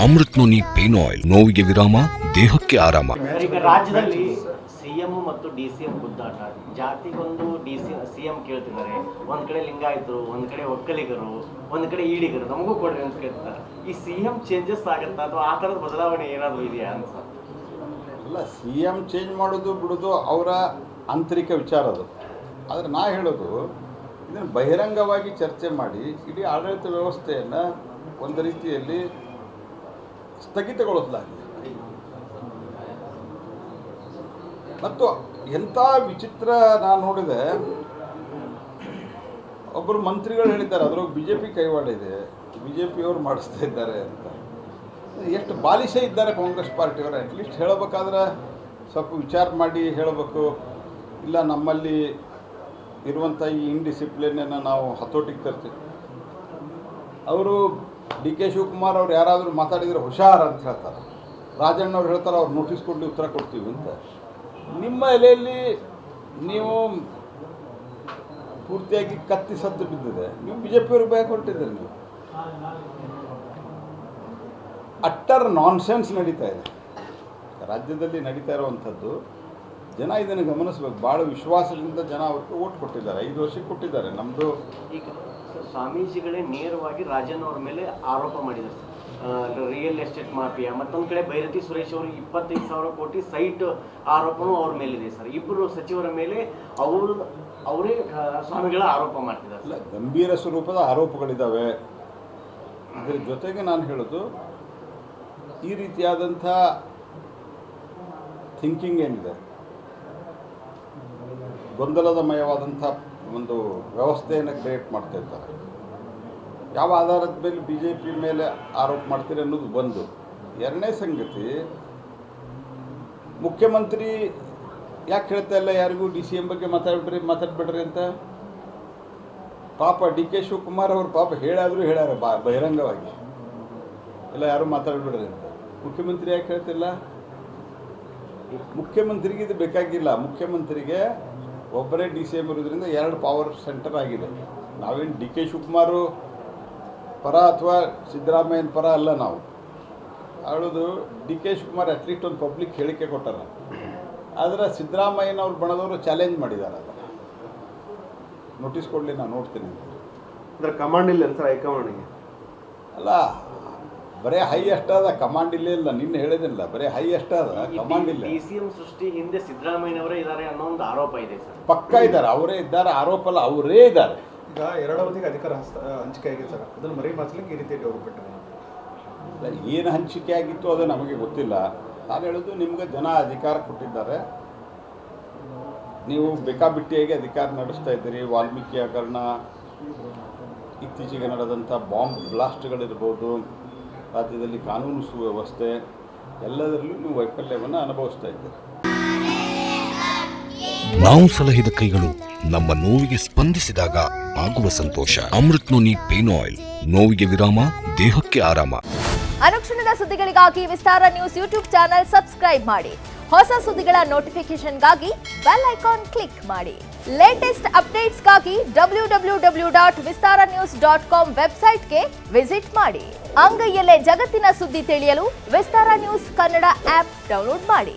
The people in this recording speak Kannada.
ಅಮೃತ್ ನೋನಿ ಪೇನ್ ಆಯಿಲ್, ನೋವಿಗೆ ವಿರಾಮ, ದೇಹಕ್ಕೆ ಆರಾಮ. ಈಗ ರಾಜ್ಯದಲ್ಲಿ ಸಿಎಂ ಮತ್ತು ಡಿಸಿಎಂ ಗುದ್ದಾಟ, ಜಾತಿಗೊಂದು ಸಿಎಂ ಕೇಳ್ತಿದ್ದಾರೆ, ಒಂದ್ ಕಡೆ ಲಿಂಗಾಯತರು, ಒಂದ್ ಕಡೆ ಒಕ್ಕಲಿಗರು, ಒಂದ್ ಕಡೆ ಈಡಿಗರು, ನಮಗೂ ಕೊಡ್ರಿ ಅಂತ ಕೇಳ್ತಾರೆ. ಈ ಸಿಎಂ ಚೇಂಜಸ್ ಆಗತ್ತಾ ಅಥವಾ ಆ ಥರದ ಬದಲಾವಣೆ ಏನಾದರೂ ಇದೆಯಾ ಅಂತ? ಅಲ್ಲ, ಸಿಎಂ ಚೇಂಜ್ ಮಾಡೋದು ಬಿಡೋದು ಅವರ ಆಂತರಿಕ ವಿಚಾರ ಅದು. ಆದರೆ ನಾ ಹೇಳೋದು, ಇದನ್ನು ಬಹಿರಂಗವಾಗಿ ಚರ್ಚೆ ಮಾಡಿ ಇಡೀ ಆಡಳಿತ ವ್ಯವಸ್ಥೆಯನ್ನು ಒಂದು ರೀತಿಯಲ್ಲಿ ಸ್ಥಗಿತಗೊಳಿಸಲಾಗಿದೆ. ಮತ್ತು ಎಂಥ ವಿಚಿತ್ರ ನಾನು ನೋಡಿದೆ, ಒಬ್ಬರು ಮಂತ್ರಿಗಳು ಹೇಳಿದ್ದಾರೆ ಅದರೊಳಗೆ BJP ಕೈವಾಡ ಇದೆ, BJP ಅವರು ಮಾಡಿಸ್ತಾ ಇದ್ದಾರೆ ಅಂತ. ಎಷ್ಟು ಬಾಲಿಶ ಇದ್ದಾರೆ ಕಾಂಗ್ರೆಸ್ ಪಾರ್ಟಿಯವರು. ಅಟ್ಲೀಸ್ಟ್ ಹೇಳಬೇಕಾದ್ರೆ ಸ್ವಲ್ಪ ವಿಚಾರ ಮಾಡಿ ಹೇಳಬೇಕು. ಇಲ್ಲ, ನಮ್ಮಲ್ಲಿ ಇರುವಂಥ ಈ ಇನ್ಡಿಸಿಪ್ಲಿನನ್ನು ನಾವು ಹತೋಟಿಗೆ ತರ್ತೀವಿ. ಅವರು DK ಶಿವಕುಮಾರ್ ಅವ್ರು ಯಾರಾದರೂ ಮಾತಾಡಿದರೆ ಹುಷಾರ್ ಅಂತ ಹೇಳ್ತಾರೆ. ರಾಜಣ್ಣವ್ರು ಹೇಳ್ತಾರೆ ಅವ್ರು ನೋಟಿಸ್ ಕೊಡಲಿ ಉತ್ತರ ಕೊಡ್ತೀವಿ ಅಂತ. ನಿಮ್ಮ ಎಲೆಯಲ್ಲಿ ನೀವು ಪೂರ್ತಿಯಾಗಿ ಕತ್ತಿ ಸತ್ತು ಬಿದ್ದಿದೆ, ನೀವು BJP ಅವ್ರಿಗೆ ಭಯ ಕೊಟ್ಟಿದ್ದೀರಿ. ನೀವು ಅಟ್ಟರ್ ನಾನ್ಸೆನ್ಸ್ ನಡೀತಾ ಇದೆ ರಾಜ್ಯದಲ್ಲಿ, ನಡೀತಾ ಇರುವಂಥದ್ದು. ಜನ ಇದನ್ನು ಗಮನಿಸ್ಬೇಕು. ಭಾಳ ವಿಶ್ವಾಸದಿಂದ ಜನ ಅವ್ರಿಗೆ ಓಟ್ ಕೊಟ್ಟಿದ್ದಾರೆ, 5 ವರ್ಷಕ್ಕೆ ಕೊಟ್ಟಿದ್ದಾರೆ. ನಮ್ಮದು ಈಗ ಸ್ವಾಮೀಜಿಗಳೇ ನೇರವಾಗಿ ರಾಜನ್ ಅವ್ರ ಮೇಲೆ ಆರೋಪ ಮಾಡಿದ್ದಾರೆ ಸರ್, ರಿಯಲ್ ಎಸ್ಟೇಟ್ ಮಾಫಿಯಾ. ಮತ್ತೊಂದು ಕಡೆ ಭೈರತಿ ಸುರೇಶ್ ಅವರು 25,000 ಕೋಟಿ ಸೈಟ್ ಆರೋಪನೂ ಅವ್ರ ಮೇಲಿದೆ ಸರ್. ಇಬ್ಬರು ಸಚಿವರ ಮೇಲೆ ಅವರೇ ಸ್ವಾಮಿಗಳ ಆರೋಪ ಮಾಡ್ತಿದ್ದಾರೆ. ಅಲ್ಲ, ಗಂಭೀರ ಸ್ವರೂಪದ ಆರೋಪಗಳಿದ್ದಾವೆ. ಇದರ ಜೊತೆಗೆ ನಾನು ಹೇಳೋದು, ಈ ರೀತಿಯಾದಂಥ ಥಿಂಕಿಂಗ್ ಏನಿದೆ, ಗೊಂದಲಮಯವಾದಂಥ ಒಂದು ವ್ಯವಸ್ಥೆಯನ್ನು ಕ್ರಿಯೇಟ್ ಮಾಡ್ತಾ ಇದ್ದಾರೆ. ಯಾವ ಆಧಾರದ ಮೇಲೆ BJP ಮೇಲೆ ಆರೋಪ ಮಾಡ್ತೀರಿ ಅನ್ನೋದು ಒಂದು. ಎರಡನೇ ಸಂಗತಿ, ಮುಖ್ಯಮಂತ್ರಿ ಯಾಕೆ ಹೇಳ್ತಾ ಇಲ್ಲ ಯಾರಿಗೂ DCM ಬಗ್ಗೆ ಮಾತಾಡ್ಬಿಡ್ರಿ ಅಂತ. ಪಾಪ DK ಶಿವಕುಮಾರ್ ಅವರು ಪಾಪ ಹೇಳ್ಯಾರ ಬಹಿರಂಗವಾಗಿ, ಇಲ್ಲ ಯಾರು ಮಾತಾಡ್ಬಿಡ್ರಿ ಅಂತ. ಮುಖ್ಯಮಂತ್ರಿ ಯಾಕೆ ಹೇಳ್ತಿಲ್ಲ? ಮುಖ್ಯಮಂತ್ರಿಗೆ ಇದು ಬೇಕಾಗಿಲ್ಲ. ಮುಖ್ಯಮಂತ್ರಿಗೆ ಒಬ್ಬರೇ DCM ಇರೋದ್ರಿಂದ 2 ಪವರ್ ಸೆಂಟರ್ ಆಗಿದೆ. ನಾವೇನು DK ಶಿವಕುಮಾರ್ ಪರ ಅಥವಾ ಸಿದ್ದರಾಮಯ್ಯನ ಪರ ಅಲ್ಲ. ನಾವು ಹೇಳೋದು, DK ಶಿವಕುಮಾರ್ ಅಟ್ಲೀಸ್ಟ್ ಒಂದು ಪಬ್ಲಿಕ್ ಹೇಳಿಕೆ ಕೊಟ್ಟಾರ. ಆದರೆ ಸಿದ್ದರಾಮಯ್ಯನವ್ರ ಬಣದವರು ಚಾಲೆಂಜ್ ಮಾಡಿದ್ದಾರೆ. ನೋಟಿಸ್ ಕೊಡಲಿ, ನಾನು ನೋಡ್ತೀನಿ. ಅಂದರೆ ಕಮಾಂಡ್ ಇಲ್ಲ ಸರ್, ಹೈಕಮಾಂಡಿಗೆ ಅಲ್ಲ, ಬರೇ ಹೈ ಅಷ್ಟದ, ಕಮಾಂಡ್ ಇಲ್ಲೇ ಇಲ್ಲ. ನಿನ್ನೆ ಹೇಳಿದಿಲ್ಲ, ಬರೇ ಹೈ ಅಷ್ಟದ, ಕಮಾಂಡ್ ಇಲ್ಲ. DCM ಸೃಷ್ಟಿ ಹಿಂದೆ ಸಿದ್ದರಾಮಯ್ಯನವರೇ ಇದ್ದಾರೆ ಅನ್ನೋ ಒಂದು ಆರೋಪ ಇದೆ ಸರ್. ಪಕ್ಕ ಇದ್ದಾರೆ, ಅವರೇ ಇದ್ದಾರೆ. ಆರೋಪ ಅಲ್ಲ, ಅವರೇ ಇದ್ದಾರೆ. ಈಗ 2 ಅವಧಿಗೆ ಅಧಿಕಾರ ಹಂಚಿಕೆ ಆಗಿದೆ ಸರ್, ಅದನ್ನು ಮರೆಮಾಚಲಿಕ್ಕೆ ಈ ರೀತಿಯಾಗಿ ಅವರು ಬಿಟ್ಟರು. ಏನು ಹಂಚಿಕೆ ಆಗಿತ್ತು ಅದು ನಮಗೆ ಗೊತ್ತಿಲ್ಲ. ನಾನು ಹೇಳೋದು, ನಿಮ್ಗೆ ಜನ ಅಧಿಕಾರ ಕೊಟ್ಟಿದ್ದಾರೆ, ನೀವು ಬೇಕಾಬಿಟ್ಟಿಯಾಗಿ ಅಧಿಕಾರ ನಡೆಸ್ತಾ ಇದ್ದೀರಿ. ವಾಲ್ಮೀಕಿ ಹಗರಣ, ಇತ್ತೀಚೆಗೆ ನಡೆದಂಥ ಬಾಂಬ್ ಬ್ಲಾಸ್ಟ್ಗಳಿರ್ಬೋದು, ರಾಜ್ಯದಲ್ಲಿ ಕಾನೂನು ಸುವ್ಯವಸ್ಥೆ, ಎಲ್ಲದರಲ್ಲೂ ನೀವು ವೈಫಲ್ಯವನ್ನು ಅನುಭವಿಸ್ತಾ ಇದ್ದೀರಿ. ನಾವು ಸಲಹಿದ ಕೈಗಳು ನಮ್ಮ ನೋವಿಗೆ ಸ್ಪಂದಿಸಿದಾಗ ಆಗುವ ಸಂತೋಷ. ಅಮೃತ್ ನೋನಿ ಪೇನ್ ಆಯಿಲ್, ನೋವಿಗೆ ವಿರಾಮ, ದೇಹಕ್ಕೆ ಆರಾಮ. ಅನುಕ್ಷಣದ ಸುದ್ದಿಗಳಿಗಾಗಿ ವಿಸ್ತಾರ ನ್ಯೂಸ್ ಯೂಟ್ಯೂಬ್ ಚಾನೆಲ್ ಸಬ್ಸ್ಕ್ರೈಬ್ ಮಾಡಿ. ಹೊಸ ಸುದ್ದಿಗಳ ನೋಟಿಫಿಕೇಶನ್ಗಾಗಿ ಬೆಲ್ ಐಕಾನ್ ಕ್ಲಿಕ್ ಮಾಡಿ. ಲೇಟೆಸ್ಟ್ ಅಪ್ಡೇಟ್ಸ್ಗಾಗಿ www.vistaranews.com ವೆಬ್ಸೈಟ್ಗೆ ವಿಸಿಟ್ ಮಾಡಿ. ಅಂಗೈಯಲ್ಲೇ ಜಗತ್ತಿನ ಸುದ್ದಿ ತಿಳಿಯಲು ವಿಸ್ತಾರ ನ್ಯೂಸ್ ಕನ್ನಡ ಆಪ್ ಡೌನ್ಲೋಡ್ ಮಾಡಿ.